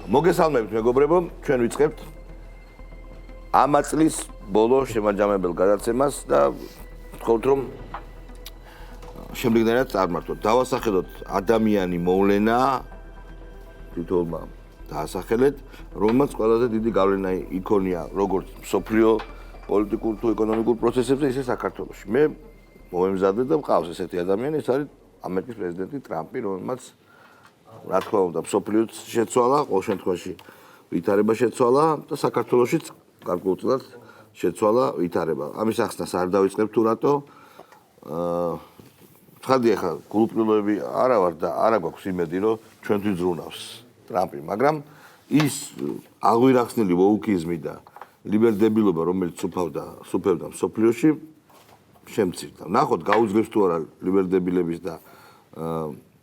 მოგესალმებით მეგობრებო, ჩვენ ვიწყებთ ამ წლის ბოლო შემაჯამებელ გადაცემას და ვთხოვთ რომ შემდეგნაირად წარმართოთ. დავასახელოთ ადამიანი მოვლენა თითოეულმა დაასახელეთ, რომელმაც ყველაზე დიდი გავლენა იქონია როგორც მსოფლიო პოლიტიკურ თუ ეკონომიკურ პროცესებზე, ისე საქართველოში. მე მომემზადე და მყავს ესეთი ადამიანი, ეს არის ამერიკის პრეზიდენტი ტრამპი, რომელმაც რა თქმა უნდა, მსოფლიოც შეცვალა, ყოველ შემთხვევაში ვითარება შეცვალა და საქართველოშიც გარკვეულწილად შეცვალა ვითარება. ამის ახსნას არ დავიწყებ თუ რატო. ცხადია, ხა გულუბრილოები არა ვარ და არა გვაქვს იმედი, რომ ჩვენთვის ზრუნავს ტრამპი, მაგრამ ის აღვირახსნილი ვოუკიზმი და ლიბერდებილობა, რომელიც სუფევდა მსოფლიოში, შემცირდა. ნახოთ, გაუძლებს თუ არა ლიბერდებილების და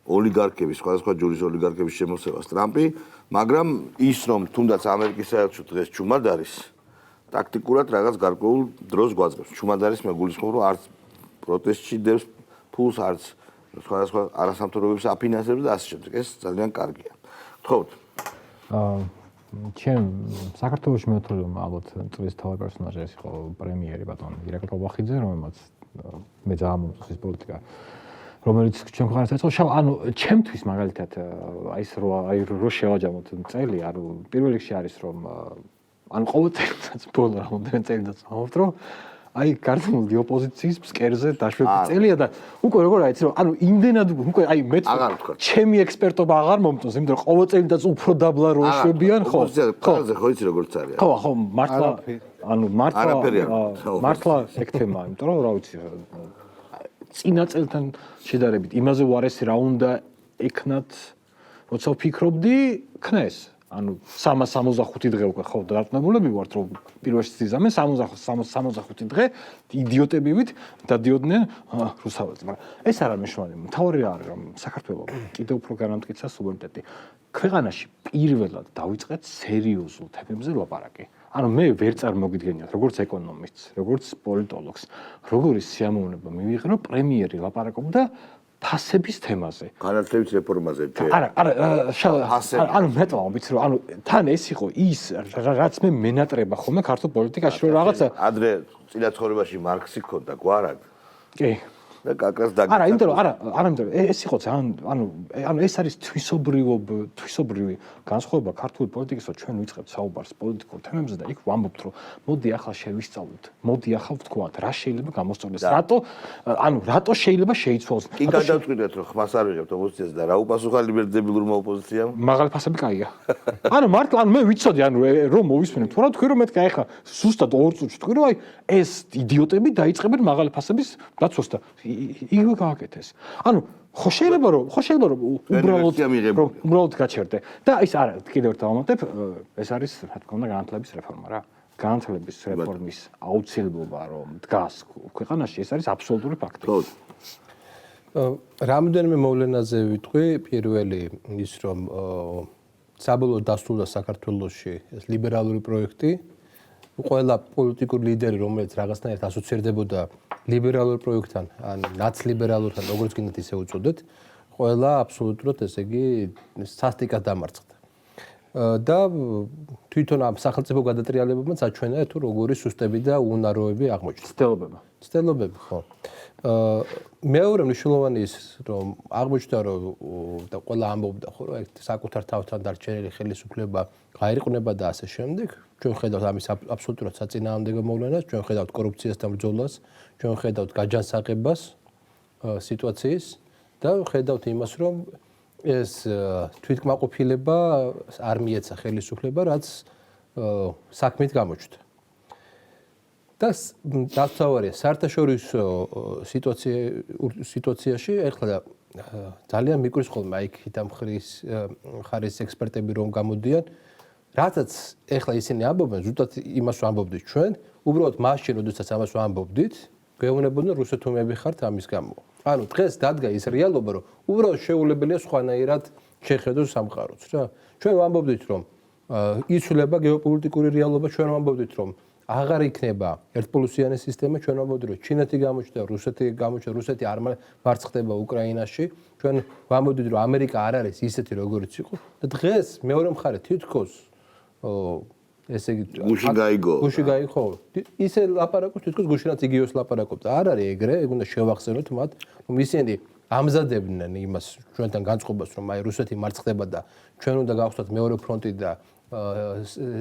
ოლიგარქების, სხვადასხვა ჯურის ოლიგარქების შემოსევას ტრამპი, მაგრამ ის რომ თუნდაც ამერიკის საელჩო დღეს ჩუმად არის, ტაქტიკურად რაღაც გარკვეულ დროს გვაძლევს. ჩუმად არის მეგულისხმობ, რომ არც პროტესტში დევს ფულს, არც სხვადასხვა არასამთავრობოებს აფინანსებს და ასე შემდეგ. ეს ძალიან კარგია. გთხოვთ. ჩემ საქართველოში მეთქი რომ ალბათ წლის თავი პერსონაჟი ეს იყო პრემიერი ბატონ ირაკლი ყობახიძე, რომელმაც მე ძალიან მომწონს ის პოლიტიკა. რომელიც ჩვენ ხართ ეცო შავ ანუ ჩემთვის მაგალითად აი რო შევაჯამოთ წელი ანუ პირველ რიგში არის რომ ანუ ყოველთვის ბოლო რამდენი წელი დავწამოთ რომ აი გარდამული ოპოზიციის ფსკერზე დაშვებული წელია და უკვე როგორ აიცი რომ ანუ იმდენად უკვე აი მე ჩემი ექსპერტობა აღარ მომწონს იმიტომ რომ ყოველ წელიწადს უფრო დაბლა რო შვებიან ხო ყველაზე ხო იცი როგორც არის ხო მართლა ეგ თემაა იმიტომ რომ რა ვიცი წინა წელთან შედარებით იმაზე ვარესი რა უნდა ეკნათ როცა ვფიქრობდი ქნეს ანუ 365 დღე უკვე ხო დარწმუნებულები ვართ რომ პირველში ზიზამენ 65 დღე იდიოტები ვით დადიოდნენ რუსთაველს მაგრამ ეს არ არის მნიშვნელოვანი მთავარი არის რომ საქართველოს კიდევ უფრო განამტკიცა სუვერენიტეტი ქვეყანაში პირველად დავიწყეთ სერიოზულ თემებზე ლაპარაკი ანუ მე ვერ წარმოგიდგენიათ როგორც ეკონომისტს როგორც პოლიტოლოგს როგორი სიამოვნება მივიღე რომ პრემიერი ლაპარაკობდა ფასების თემაზე. განათლების რეფორმაზე ჯერ. არა, ანუ მეტყვა ვიცი რომ ანუ თან ეს იყო ის რაც მე მენატრება ხოლმე ქართულ პოლიტიკაში რომ რაღაცა ადრე წინა ცხოვრებაში მარქსი ქონდა გვარად. კი. და კაკას და არა, იმიტომ რომ არა, იმიტომ ეს იყო ანუ ეს არის თვისობრივი განსხვავება ქართული პოლიტიკისა და ჩვენ ვიწყებთ საუბარს პოლიტიკურ თემებზე და იქ ვამბობთ რომ მოდი ახლა შევისწავლოთ. მოდი ახლა ვთქვათ რა შეიძლება გამოსწორდეს. რატო შეიძლება შეიცვალოს. კი გადავწყვიტეთ რომ ხმას არ ვიღებთ ოპოზიციას და რა უპასუხა ლიბერდებილურმა ოპოზიციამ? მაღალი ფასები კაია. ანუ მართლა მე ვიცოდი რომ მოვისმენთ თუ რა თქვი რომ მეთქი ახლა ზუსტად 2 წუთში თქვი რომ აი ეს იდიოტები დაიწყებენ მაღალი ფასების დაცვას და იგივე გააკეთეს. ანუ ხო შეიძლება რომ უბრალოდ გაჩერდე. და ის არა, კიდევ ერთ დავამატებ, ეს არის რა თქმა უნდა განათლების რეფორმა რა. განათლების რეფორმის აუცილებლობა რომ დგას ქვეყანაში, ეს არის აბსოლუტური ფაქტი. რამდენიმე მოვლენაზე ვიტყვი, პირველი ის რომ საბოლოოდ დასრულდა საქართველოში ეს ლიბერალური პროექტი. ყველა პოლიტიკური ლიდერი, რომელიც რაღაცნაირად ასოცირდებოდა ლიბერალურ პროექტთან, ან ნაცლიბერალურთან, როგორც გინდათ ისე უწოდეთ, ყველა აბსოლუტურად ესე იგი სასტიკად დამარცხდა. და თვითონ ამ სახელმწიფო გადატრიალებებმაც აჩვენა თუ როგორი სუსტები და უნაროები აღმოჩნდა. ცდელობები, ხო. მეორე მნიშვნელოვანი ის რომ აღმოჩნდა რომ და ყველა ამბობდა ხო რომ საკუთარ თავთან დარჩენილი ხელისუფლება გაირყნება და ასე შემდეგ. ჩვენ ხედავთ ამის აბსოლუტურად საწინააღმდეგო მოვლენას, ჩვენ ხედავთ კორუფციას და ბრძოლას, ჩვენ ხედავთ გაჯანსაღებას სიტუაციის და ხედავთ იმას რომ ეს თვითკმაყოფილება არ მიეცა ხელისუფლება, რაც საქმით გამოჩნდა. და დასწავარია საერთაშორისო სიტუაციაში ეხლა ძალიან მიკრის ხოლმე იქით ამ ხარის ექსპერტები რომ გამოდიან რადგან ეხლა ისინი ამბობენ ზუსტად იმას ვამბობდით ჩვენ უბრალოდ მაშინ როდესაც ამას ვამბობდით გვეუბნებოდნენ რუსეთომები ხართ ამის გამო ანუ დღეს დადგა ის რეალობა რომ უბრალოდ შეუძლებელია სხვანაირად შეხედოს სამყაროც რა ჩვენ ვამბობდით რომ იცვლება გეოპოლიტიკური რეალობა ჩვენ ვამბობდით რომ აღარ იქნება ერთპლუსიანი სისტემა, ჩვენ ვამბობთ, რომ ჩინეთი გამოჩნდა, რუსეთი არ მარცხდება უკრაინაში, ჩვენ ვამბობთ, რომ ამერიკა არ არის ისეთი როგორიც იყო და დღეს მეორე მხარე თითქოს ესე იგი გუში გაიგო. ისე ლაპარაკობს თითქოს გუშინაც იგივეს ლაპარაკობდა. არ არის ეგრე, ეგ უნდა შევახსენოთ მათ, რომ ისინი ამზადებდნენ იმას ჩვენთან განწყობას, რომ აი რუსეთი მარცხდება და ჩვენ უნდა გავხსნათ მეორე ფრონტი და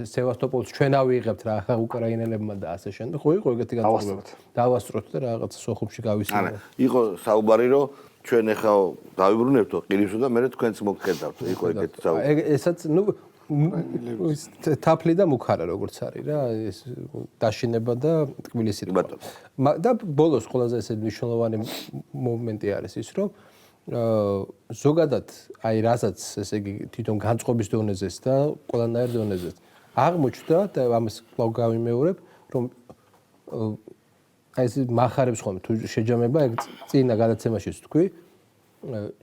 სევასტოპოლს ჩვენ ავიღებთ რა უკრაინელებმა და ასე შემდეგ. ხო იყო ეგეთი განწყობა. დავასწროთ და რაღაც სოხუმში გავისმინოთ. არა, იყო საუბარი რომ ჩვენ ახლა დავიბრუნებთო ყირიმსო და მე თქვენც მოგხედავთ. იყო ეგეთი საუბარი. ესაც თაფლი და მუქარა როგორც არის რა ეს დაშინება და თბილისი და ბოლოს ყველაზე ესე მნიშვნელოვანი მომენტი არის ის რომ ზოგადად აი რასაც ესე იგი თვითონ განწყობის დონეზეს და ყველანაირ დონეზეს აღმოჩნდა და ამას კვლავ გავიმეორებ რომ აი ეს მახარებს ხომ თუ შეჯამება ეგ წინა გადაცემაშიც თქვი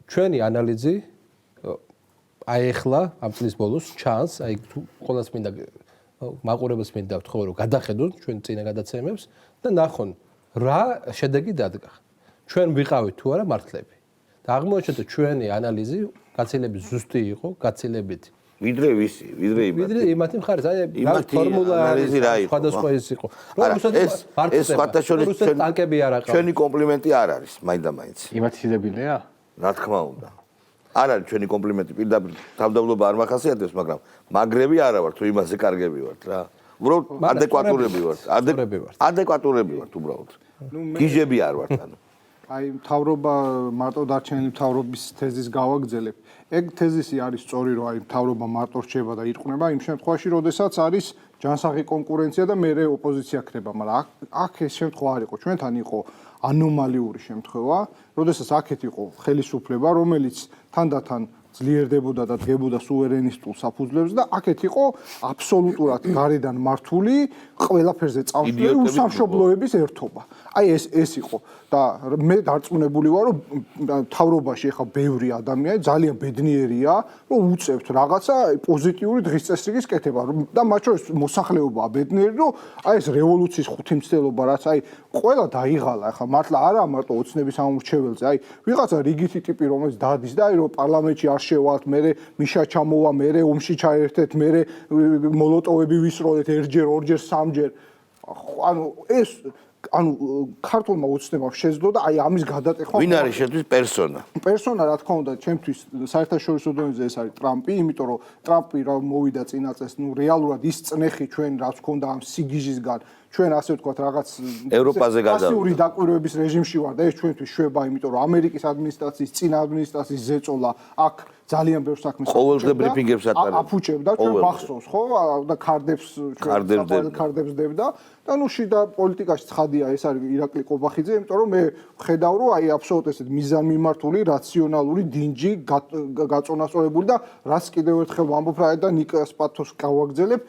ჩვენი ანალიზი აი ახლა ამ წლის ბოლოს ჩანს, აი ყოველს მინდა მაყურებელს მინდა ვთქვა რომ გადახედოთ ჩვენ წინა გადაცემებს და ნახონ რა შედეგი დადგა. ჩვენ ვიყავით თუ არა მართლები. და აღმოჩნდა ჩვენი ანალიზი გაცილებით ზუსტი იყო, გაცილებით ვიდრე იმათი მხარეს, აი ფორმულა ანალიზი რა იყო. სხვადასხვა ის იყო. ეს სხვადასხვა ტანკები არ აყავ. ჩვენი კომპლიმენტი არ არის, მაინდა-მაინც. იმათიდებილია? რა თქმა უნდა. არ არის ჩვენი კომპლიმენტი, პირდაპირ თავდაბლობა არ მახასიათებს, მაგრამ მაგრები არა ვართ, თუ იმაზე კარგები ვართ რა. უბრალოდ ადეკვატურები ვართ. ადეკვატურები ვართ უბრალოდ. გიჟები არ ვართ ანუ. აი მთავრობა მარტო დარჩენილი მთავრობის თეზის გავაგრძელებ. ეგ თეზისი არის სწორი, რომ აი მთავრობა მარტო რჩება და ირყნება იმ შემთხვევაში, როდესაც არის ჯანსაღი კონკურენცია და მეორე ოპოზიცია ხდება, მაგრამ აქ ეს შემთხვევა არ იყო. ჩვენთან იყო ანომალიური შემთხვევა, როდესაც აქეთ იყო ხელისუფლება, რომელიც თანდათან ძლიერდებოდა და დგებოდა სუვერენისტულ საფუძვლებს და აქეთ იყო აბსოლუტურად გარედან მართული ყველაფერზე წამსვლელი უსამშობლოების ერთობა. აი ეს იყო და მე დარწმუნებული ვარ, რომ თავრობაში ახლა ბევრი ადამიანი ძალიან ბედნიერია, რომ უწევთ რაღაცა პოზიტიური დღის წესრიგის კეთება და მათ შორის მოსახლეობაა ბედნიერი, რომ აი ეს რევოლუციის ხუთიმცდელობა, რაც აი ყველა დაიღალა, ახლა მართლა არა მარტო ოცნების ამორჩეველზე, აი ვიღაცა რიგითი ტიპი, რომელიც დადის და აი რომ პარლამენტში არ შევალთ, მე მიშა ჩამოვა, მე ომში ჩაერთეთ, მე მოლოტოვები ვისროლეთ ერთჯერ, ორჯერ, სამჯერ. ანუ ეს ქართულმა ოცნებამ შეძლო და აი ამის გადატეხვა ვინ არის შენთვის პერსონა რა თქმა უნდა ჩემთვის საერთაშორისო დონეზე ეს არის ტრამპი იმიტომ რომ ტრამპი რა მოვიდა წინა წელს რეალურად ის წნეხი ჩვენ რაც ქონდა ამ სიგიჟისგან ჩვენ ასე ვთქვათ რაღაც ევროპაზე პასიური დაკვირვების რეჟიმში ვარ და ეს ჩვენთვის შვება იმიტომ რომ ამერიკის ადმინისტრაციის წინა ადმინისტრაციის ზეწოლა აქ ძალიან ბევრ საქმეს ყოველდღე ბრიფინგებს ატარებს აფუჭებდა ჩვენ მახსოვს ხო და კარდებს დებდა და ნუ შიდა პოლიტიკაში ცხადია ეს არის ირაკლი ყობახიძე იმიტომ რომ მე ვხედავ რომ აი აბსოლუტურად ესეთ მიზანმიმართული რაციონალური დინჯი გაწონასწორებული და რაც კიდევ ერთხელ ვამბობ რა და ნიკას პათოს გავაგრძელებ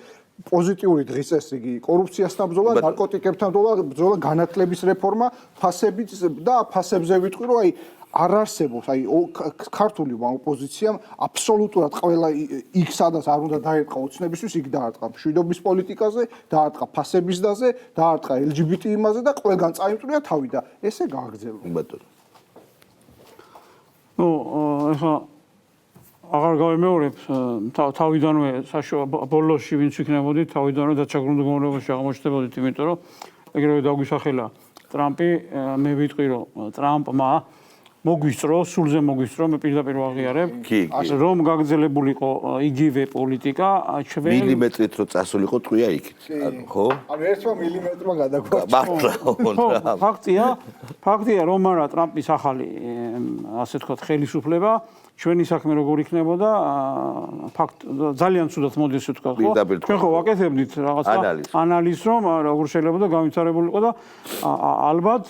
პოზიტიური დღის წესრიგი კორუფციასთან ბრძოლა, ნარკოტიკებთან ბრძოლა, განათლების რეფორმა, ფასები და ფასებზე ვიტყვი რომ აი არ არსებობს აი ქართული ოპოზიციამ აბსოლუტურად ყველა იქ სადაც არ უნდა დაერტყა ოცნებისთვის იქ დაარტყა მშვიდობის პოლიტიკაზე, დაარტყა ფასების დაზე, დაარტყა LGBT იმაზე და ყველგან წაიმტვრია თავი და ესე გააგრძელო. ბატონო. ნუ ახლა აღარ გავიმეორებ თავიდანვე ბოლოსში ვინც იქნებოდი თავიდანვე დაჩაგრუნდა გონებაში აღმოჩნდებოდით იმიტომ რომ ეგრევე დაგვისახელა ტრამპი მე ვიტყვი რომ ტრამპმა მოგვისწრო სულზე მოგვისწრო მე პირდაპირ ვაღიარებ ასე რომ გაგრძელებულიყო იგივე პოლიტიკა ჩვენ მილიმეტრით რო წასულიყო ტყვია იქით ხო ანუ ერთმა მილიმეტრმა გადაგვაჩვენა ფაქტია რომ არა ტრამპის ახალი ასე ვთქვათ ხელისუფლება ჩვენი საქმე როგორ იქნებოდა ფაქტ ძალიან ცუდად მოდის ვთქვათ ხო ჩვენ ხო ვაკეთებდით რაღაცა ანალიზს რომ როგორ შეიძლება და განვითარებულიყო და ალბათ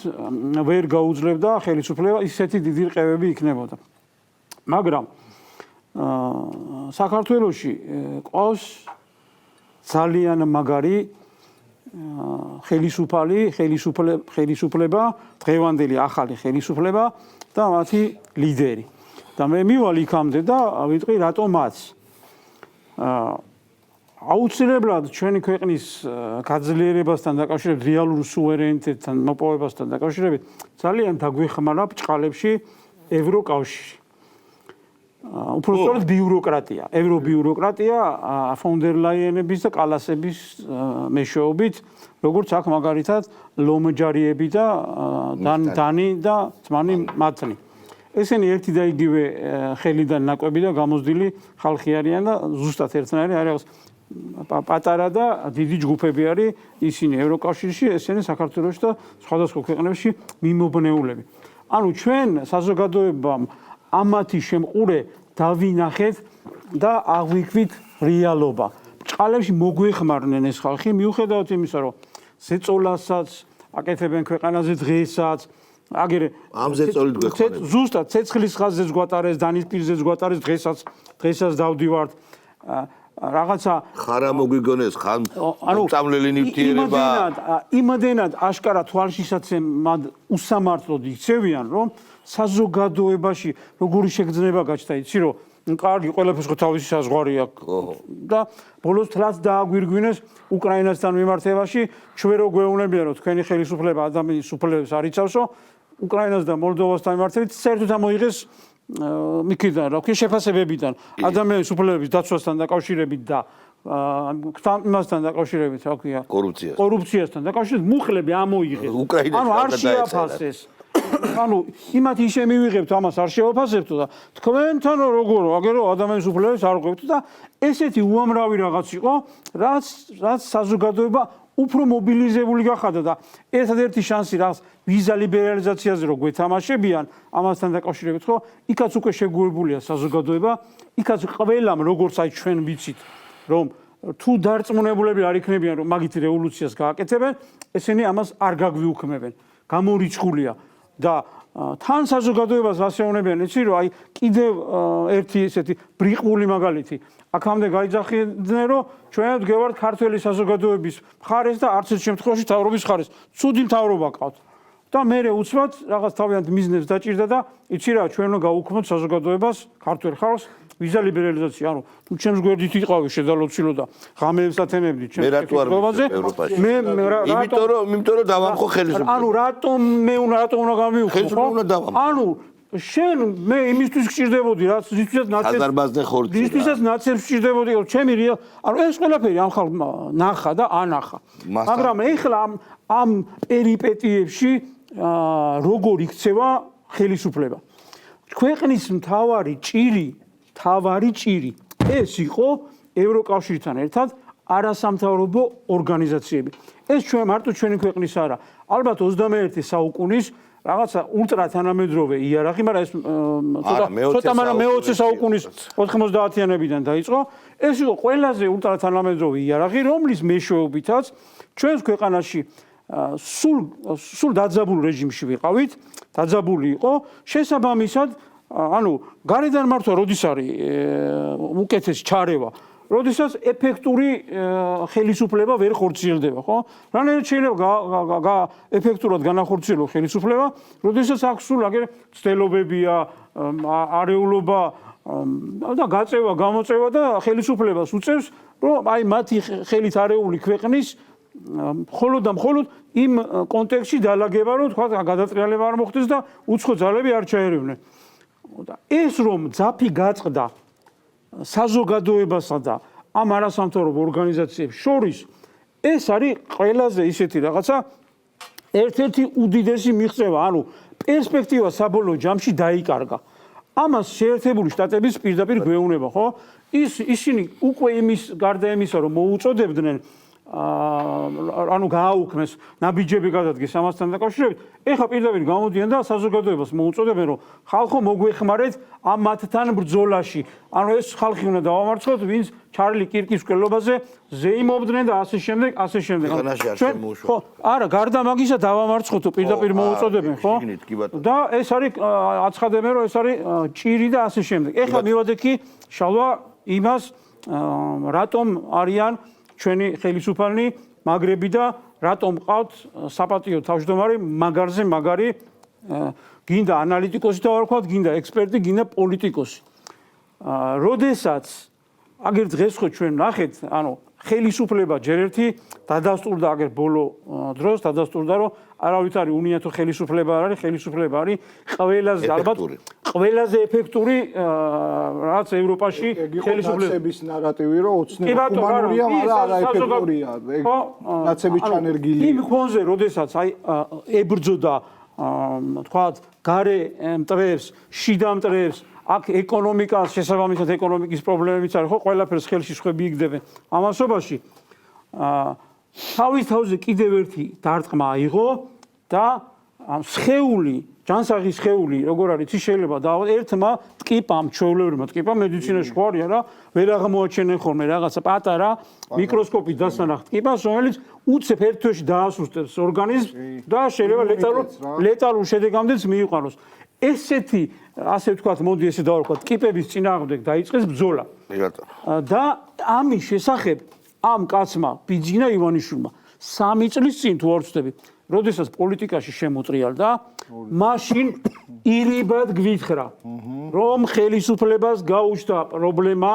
ვერ გაუძლებდა ხელისუფლება ისეთი დიდი რყევები იქნებოდა მაგრამ საქართველოში ყავს ძალიან მაგარი ხელისუფლება დღევანდელი ახალი ხელისუფლება და მათი ლიდერი და მე მივალ იქამდე და ვიტყვი რატომაც აუცილებლად ჩვენი ქვეყნის გაძლიერებასთან დაკავშირებით, რეალურ სუვერენიტეტთან მოპოვებასთან დაკავშირებით ძალიან დაგვეხმარა ბჭყალებში ევროკავშირი. უბრალოდ ბიუროკრატია, ევრობიუროკრატია ფონ დერ ლაიენების და კალასების მეშვეობით, როგორც აქ მაგალითად ლომჯარიები და დანი და ძმანი მათნი. ესენი ერთი და იგივე ხელიდან ნაკვები და გამოზდილი ხალხი არიან და ზუსტად ერთნაირი არის პატარა და დიდი ჯგუფები არის ისინი ევროკავშირში, ესენი საქართველოში და სხვადასხვა ქვეყნებში მიმობნეულები. ანუ ჩვენ საზოგადოებამ ამათი შემყურე დავინახეთ და აღვიქვით რეალობა. ბჭყალებში მოგვეხმარნენ ეს ხალხი, მიუხედავად იმისა, რომ ზეწოლასაც აკეთებენ ქვეყანაზე დღესაც, აგერ ამზე წოლით გვეხმარებიან. ზუსტად ცეცხლის ხაზზეც გვატარეს, დანის პირზეც გვატარეს, დღესაც დავდივართ. რაღაცა ხარა მოგვიგონეს, ხან წამლელი ნივთიერება. იმადენად აშკარა თვალშისაცემად უსამართლოდ იქცევიან, რომ საზოგადოებაში როგორი შეგრძნება გაჩნდა, იცი რომ კარგი ყველაფერს ხო თავისი საზღვარი აქვს და ბოლოს თლაც დააგვირგვინეს უკრაინასთან მიმართებაში, ჩვენ რო გვეუბნებიან რომ თქვენი ხელისუფლება ადამიანის უფლებებს არ იცავსო, უკრაინას და მოლდოვასთან მიმართებით საერთოდ ამოიღეს მიქიდან, რა ვქი, შეფასებებიდან, ადამიანის უფლებების დაცვასთან დაკავშირებით და იმასთან დაკავშირებით, რა ვქია, კორუფციასთან დაკავშირებით მუხლები ამოიღეს. ანუ არ შეაფასეს. ანუ იმათ ისე მივიღებთ, ამას არ შევაფასებთ და თქვენთან როგორ აგერო ადამიანის უფლებებს არ ყვებთ და ესეთი უამრავი რაღაც იყო, რაც საზოგადოება უფრო მობილიზებული გახადა და ერთადერთი შანსი რაღაც ვიზა ლიბერალიზაციაზე რო გვეთამაშებიან, ამასთან დაკავშირებით ხო, იქაც უკვე შეგუებულია საზოგადოება, იქაც ყველამ როგორც აი ჩვენ ვიცით, რომ თუ დარწმუნებულები არ იქნებიან, რომ მაგით რევოლუციას გააკეთებენ, ესენი ამას არ გაგვიუქმებენ. გამორიცხულია და თან საზოგადოებას ასეუნებიან, იცი რომ აი კიდევ ერთი ესეთი ბრიყული მაგალითი აქამდე გაიძახიდნენ, რომ ჩვენ ვდგევართ ქართველი საზოგადოების მხარეს და არც ერთ შემთხვევაში თავრობის მხარეს. ცუდი მთავრობა ყავთ. და მე უცბად რაღაც თავიანთ მიზნებს დაჭირდა და იცი რა, ჩვენ უნდა გავუქმოთ საზოგადოებას, ქართველ ხალხს ვიზა ლიბერალიზაცია. ანუ თუ ჩემს გვერდით იყავი შედალოცილო და ღამეებს ათენებდი ჩემს ევროპაზე. იმიტომ რომ დავამხო ხელისუფლებას. ანუ რატომ უნდა გამივხო? ანუ შენ მე იმისთვის გჭირდებოდი, რაც ისთვისაც ნაცებს გჭირდებოდი, რომ ჩემი ანუ ეს ყველაფერი ამ ხალხმა ნახა და ანახა. მაგრამ ეხლა ამ პერიპეტიებში როგორ იქცევა ხელისუფლება. ქვეყნის მთავარი ჭირი ეს იყო ევროკავშირთან ერთად არასამთავრობო ორგანიზაციები. ეს ჩვენ მარტო ჩვენი ქვეყნის არა, ალბათ 21 საუკუნის რაღაცა ულტრა თანამედროვე იარაღი, მაგრამ ეს ცოტა მაგრამ მე-20 საუკუნის 90-იანებიდან დაიწყო. ეს იყო ყველაზე ულტრა თანამედროვე იარაღი, რომლის მეშვეობითაც ჩვენს ქვეყანაში სულ დაძაბულ რეჟიმში ვიყავით, დაძაბული იყო, შესაბამისად, ანუ გარედან მართვა როდის არის უკეთეს ჩარევა, როდესაც ეფექტური ხელისუფლება ვერ ხორციელდება, ხო? რანაირად შეიძლება ეფექტურად განახორციელო ხელისუფლება, როდესაც აქვს სულ აგერ ცდელობებია, არეულობა და გაწევა, გამოწევა და ხელისუფლებას უწევს, რომ აი მათი ხელით არეული ქვეყნის მხოლოდ და მხოლოდ იმ კონტექსტში დაალაგება, რომ თქვა გადატრიალება არ მოხდეს და უცხო ძალები არ ჩაერევნեն. და ეს რომ ძაფი გაწყდა საზოგადოებასა და ამ არასამთავრობო ორგანიზაციებს შორის, ეს არის ყველაზე ისეთი რაღაცა ერთ-ერთი უდიდესი მიღწევა, ანუ პერსპექტივა საბოლოო ჯამში დაიკარგა. ამას შეერთებული შტატების პირდაპირ გვეუბნება, ხო? ისინი უკვე გარდა იმისა, რომ მოუწოდებდნენ ანუ გააუქმეს ნაბიჯები გადადგეს ამასთან დაკავშირებით, ეხლა პირდაპირ გამოდიან და საზოგადოებას მოუწოდებენ, რომ ხალხო მოგვეხმარეთ ამ მათთან ბრძოლაში. ანუ ეს ხალხი უნდა დავამარცხოთ, ვინც ჩარლი კირკის მკვლელობაზე ზეიმობდნენ და ასე შემდეგ. ხო, არა, გარდა მაგისა დავამარცხოთო პირდაპირ მოუწოდებენ, ხო? და ეს არის აცხადებენ, რომ ეს არის ჭირი და ასე შემდეგ. ეხლა მივადე კი შალვა იმას, რატომ არიან ჩვენი ხელისუფალნი მაგრები და რატომ ყავთ საპატიო თავმჯდომარე მაგარზე მაგარი გინდა ანალიტიკოსი და არ ვქოთ, გინდა ექსპერტი, გინდა პოლიტიკოსი. როდესაც აგერ დღეს ხო ჩვენ ნახეთ, ანუ ხელისუფლება ჯერ ერთი დადასტურდა აგერ ბოლო დროს დადასტურდა რომ არავით არის უნია თუ ხელისუფლება არ არის ხელისუფლება არის ყველაზე ალბათ ყველაზე ეფექტური რაც ევროპაში ხელისუფლება ნაცების ნარატივი რომ ოცნება ჰუმანურია მაგრამ არაეფექტურია ნაცები ჩანერგილი იმ ხონზე როდესაც აი ებრძოდა თქვათ გარე მტრებს შიდა მტრებს აქ ეკონომიკას შესაბამისად ეკონომიკის პრობლემებიც არის ხო ყველაფერს ხელში ხვები იგდებენ ამასობაში თავის თავზე კიდევ ერთი დარტყმა აიღო და სხეული ჯანსაღი სხეული როგორ არის ის შეიძლება და ერთმა ტკიპამ ჩვეულებრივმა ტკიპამ მედიცინაში ხო არის არა ვერ აღმოაჩენენ ხოლმე რაღაცა პატარა მიკროსკოპით დასანახ ტკიპას რომელიც უცებ ერთ თვეში დაასუსტებს ორგანიზმს და შეიძლება ლეტალურ შედეგამდეც მიიყვანოს ესეთი ასე ვთქვათ მოდი ესე დავარქვათ ტკიპების წინააღმდეგ დაიწყეს ბრძოლა და ამის შესახებ ამ კაცმა ბიძინა ივანიშვილმა 3 წლის წინ თუ არ ვცდები როდესაც პოლიტიკაში შემოწრიალდა მაშინ ირიბად გვითხრა რომ ხელისუფლებას გაუჩნდა პრობლემა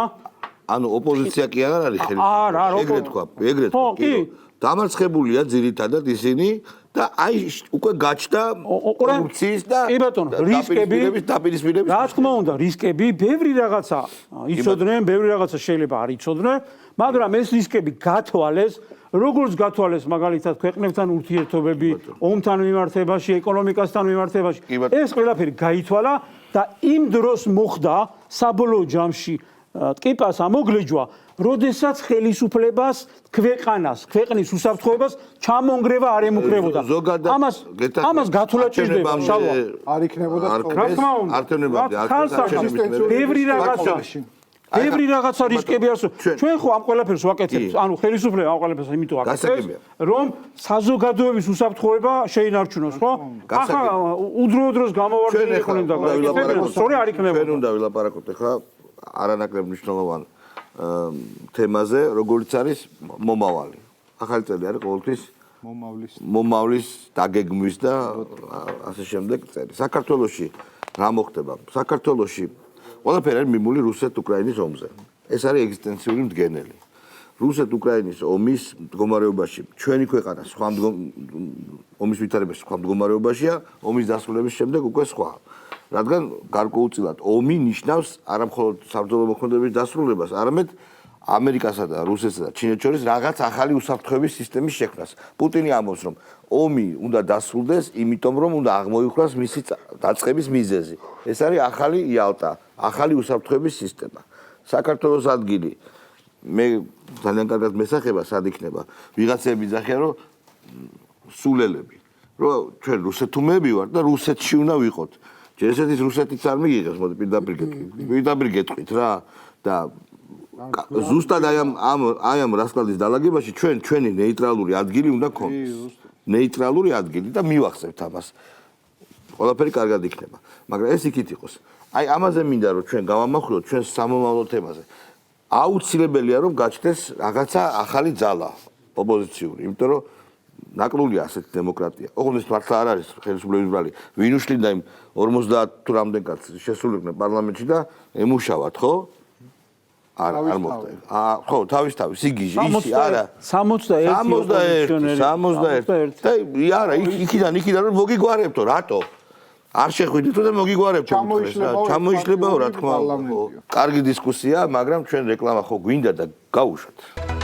ანუ ოპოზიცია კი არ არის ხელისუფლება ეგრეთ თქვა დამარცხებულია ძირითადად ისინი და აი უკვე გაჩნდა კორუფციის და რისკების დაპირისპირების რა თქმა უნდა რისკები ბევრი რაღაცა იცოდნენ ბევრი რაღაცა შეიძლება არ იცოდნენ მაგრამ ეს რისკები გათვალეს როგორც გათვალეს მაგალითად ქვეყნებთან ურთიერთობები ომთან მიმართებაში ეკონომიკასთან მიმართებაში ეს ყველაფერი გაითვალა და იმ დროს მოხდა საბოლოო ჯამში ტკიპას ამოგლეჯვა როდესაც ხელისუფლებას ქვეყანას ქვეყნის უსაფრთხოებას ჩამონგრევა არ ემუქრებოდა ამას გათვლა ჭირდება შალვა არ იქნებოდა რა თქმა უნდა ბევრი რაღაცა რისკები არსებობს ჩვენ ხო ამ ყველაფერს ვაკეთებთ ანუ ხელისუფლება ამ ყველაფერს იმიტომ აკეთებს რომ საზოგადოების უსაფრთხოება შეინარჩუნოს ხო ახლა უდროო დროს გამოვარდნილი იქნება და სწორი არ იქნებოდა ჩვენ უნდა ვილაპარაკოთ ახლა არანაკლებ მნიშვნელოვან თემაზე როგორც არის მომავალი ახალი წელი არის ყოველთვის მომავლის დაგეგმვის და ასე შემდეგ წელი საქართველოში რა მოხდება საქართველოში ყველაფერი არის მიმული რუსეთ-უკრაინის ომზე ეს არის ეგზისტენციური მდგენელი რუსეთ-უკრაინის ომის მდგომარეობაში ჩვენი ქვეყანა სხვა ომის ვითარებაში სხვა მდგომარეობაშია ომის დასრულების შემდეგ უკვე სხვა რადგან გარკვეულწილად ომი ნიშნავს არა მხოლოდ საბრძოლო მოქმედების დასრულებას, არამედ ამერიკასა და რუსეთსა და ჩინეთს შორის რაღაც ახალი უსაფრთხოების სისტემის შექმნას. პუტინი ამბობს, რომ ომი უნდა დასრულდეს, იმიტომ რომ უნდა აღმოიხრას მისი დაწყების მიზეზი. ეს არის ახალი იალტა, ახალი უსაფრთხოების სისტემა. საქართველოს ადგილი მე ძალიან კარგად მესახება სად იქნება. ვიღაცები ძახიან, რომ სულელები, რომ ჩვენ რუსეთუმები ვართ და რუსეთში უნდა ვიყოთ. ესეთის რუსეთიც არ მიიღებს, მოდი პირდაპირ გეტყვით რა და ზუსტად აი ამ რასკალდის დალაგებაში ჩვენი ნეიტრალური ადგილი უნდა გქონდეს. ნეიტრალური ადგილი და მივახსენებთ ამას. ყველაფერი კარგად იქნება, მაგრამ ეს იქით იყოს. აი ამაზე მინდა რომ ჩვენ გავამახვილოთ ჩვენ სამომავლო თემაზე. აუცილებელია რომ გაჩნდეს რაღაცა ახალი ძალა ოპოზიციური, იმიტომ რომ ნაკლულია ასეთი დემოკრატია. ოღონდ ეს მართლა არ არის ხელისუფლების ბრალი. ვინ უშლიდა იმ 50 თუ რამდენ კაცს შესულიყვნენ პარლამენტში და ემუშავათ, ხო? არ მოხდა. ხო, თავისთავად სიგიჟე ისი არა 61 და არა იქიდან რომ მოგიგვარებთო, რატო? არ შეხვიდითო და მოგიგვარებთო. ჩამოიშლებაო რა თქმა უნდა. კარგი დისკუსია, მაგრამ ჩვენ რეკლამა ხო გვინდა და გავუშვათ.